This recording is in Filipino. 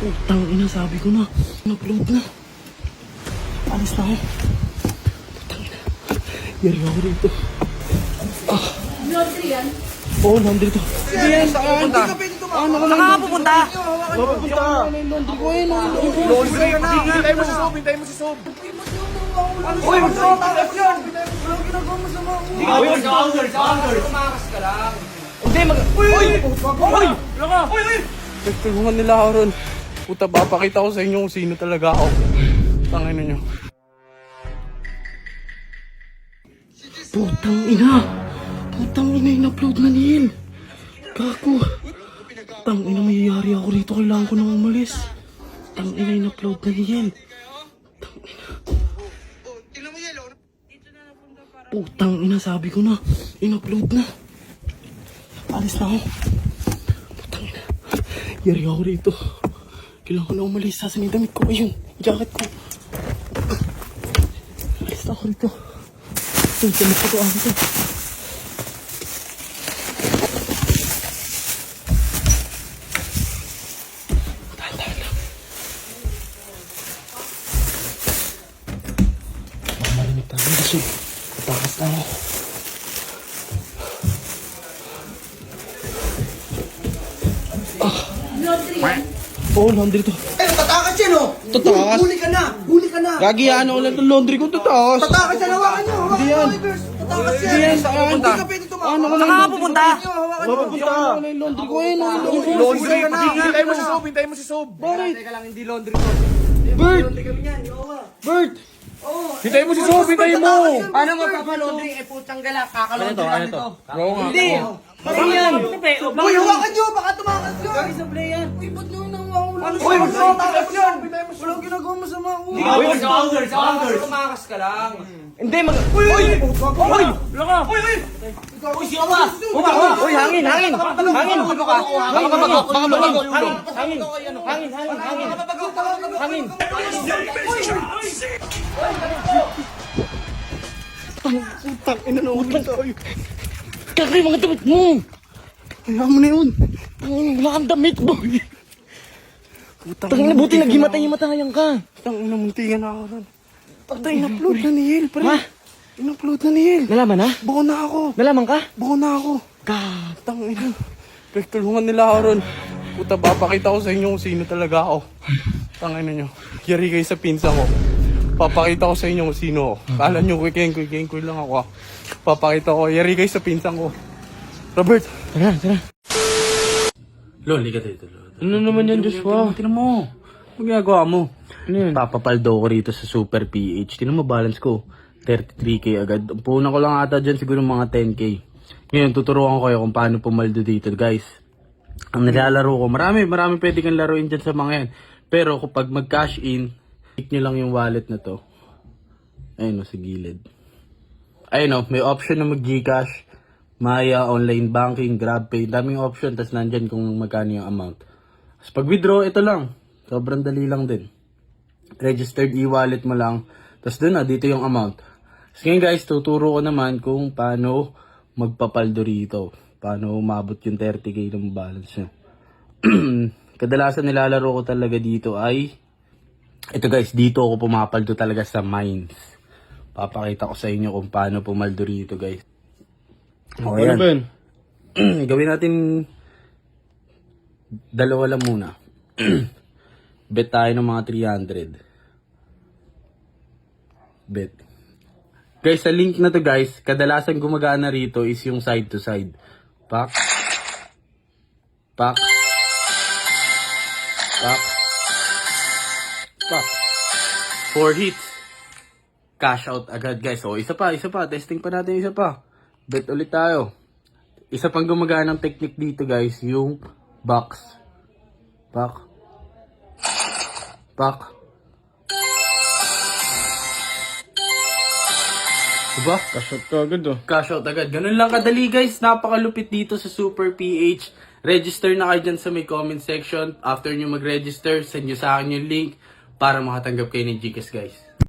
Putang ina, sabi ko na. In-upload na. Alis na ako. Putang ina. Yari ako rito. Laundry yan? Oo, laundry to. Hindi yan, saan? Hindi ka pwede tumakbo. Ano ka Saan ka pupunta? Mapapunta ka. Laundry ko eh. Laundry ka na. Hintay mo si Sob, hintay mo si Sob. Uy, magsasatakot yan. Walang ginagawa mo sa mga Uy, tumakas ka lang. Hindi, Uy! Uy! Laka! Uy! Nagtulungan nila ako ron. Puta, papakita ko sa inyo kung sino talaga ako. Tangin nyo. Putang ina! Putang ina, in-upload na ni Il. Gago. Putang ina, mayayari ako rito. Kailangan ko nang umalis. Putang ina, in-upload na ni Il. Putang ina, sabi ko na. In-upload na. Alis na ako. Putang ina. Yari ako rito. Kailangan ko na umalis. Sasan yung damit ko. Ayun, jacket ko. Alis na ako rito. Ayun, damit ko to. Ako to. Tahan lang. Marinig tayo. Kasi takas na ako. Laundry yan? Oo, laundry to. Eh, tatakas yan oh. Tatakas? Huli ka na. Huli ka na. Gagiyaan ako lang ng laundry ko. Tatakas. Tatakas yan. Hawakan nyo. Hindi yan. Tatakas yan. Hindi yan, saan? Hindi ka pwede tumakbo. Ano ka Saan ka pupunta? Mapapunta ka. Ano yung laundry ko eh. Laundry ka na. Hintay mo si Sob, hintay mo si Sob. Bakit? Teka lang, hindi laundry ko. Bert! Laundry kami yan. Yawa. Bert! Hintay mo si Sob, hintay mo. Paano magpapalaundry? Eh, putang gala. Kakalaundry lang ito. Oo nga. Hindi. Ano yan? Uy, hawakan nyo. Baka tumakas yun. Gagi sa play yan. Uy, ba't nyo nawawala? Uy, magsasatakot yan. Walang ginagawa mo sa mga ulo. Uy, sa Tumakas ka lang. Hindi, Uy! Uy! Laka! Uy! Uy, siya ba? Uy, hangin! Hangin! Hangin! Baka mabago! Baka mabago! Hangin! Hangin! Hangin! Putang ina na ulit tayo. Kakay mga damit mo! Kaya mo na yun. Tangin, wala kang damit, boy. Tangin na, buti naghimatay-himatayan ka. Tangin na, muntingan na ako ron. Patay, in-upload na ni Il, pre. Ha? In-upload na ni Il. Nalaman na? Buo na ako. Nalaman ka? Buo na ako. God, tangin na. Nagtulungan nila ako ron. Puta, papakita ko sa inyo kung sino talaga ako. Tangin na nyo. Yari kayo sa pinsa ko. Papakita ko sa inyo kung sino ako. Kala nyo, kikeng-koy lang ako. Papakita ko, yari kayo sa pinsan ko. Robert! Tara, tara. Loli ka dito, Loli. Ano naman yan, Joshua? Tinan mo. Ano ginagawa mo? Ano yan? Papapaldo ko rito sa Super PH. Tinan mo balance ko. 33k agad. Puna ko lang ata dyan siguro mga 10k. Ngayon, tuturuan ko kayo kung paano pumaldo dito, guys. Ang nilalaro ko, marami pwede kang laruin dyan sa mga yan. Pero kapag mag-cash in, click nyo lang yung wallet na to. Ayun o, sa gilid. Ayun o, may option na mag-Gcash, Maya, online banking, GrabPay. Daming option, tas nandyan kung magkano yung amount. Tapos pag withdraw, ito lang. Sobrang dali lang din. Registered e-wallet mo lang. Tapos dun na, dito yung amount. Tapos ngayon guys, tuturo ko naman kung paano magpapaldo rito. Paano umabot yung 30k ng balance nyo. Kadalasan nilalaro ko talaga dito ay ito guys, dito ako pumapaldo talaga sa mines. Papakita ko sa inyo kung paano pumaldo rito guys. O yan. Gawin natin dalawa lang muna. Bet tayo ng mga 300. Bet. Guys, sa link na to guys, kadalasan gumagana rito is yung side to side. Pak. Pak. Pak. Pak. 4 hits. Cash out agad guys. O, isa pa. Testing pa natin isa pa. Bet ulit tayo. Isa pang gumaganang technique dito guys, yung box. Pak. Pak. Diba? Cash out ka agad oh. Cash out agad. Ganun lang kadali guys. Napakalupit dito sa Super PH. Register na kayo dyan sa may comment section. After nyo mag-register, send nyo sa akin yung link para makatanggap kayo ng Gcash guys.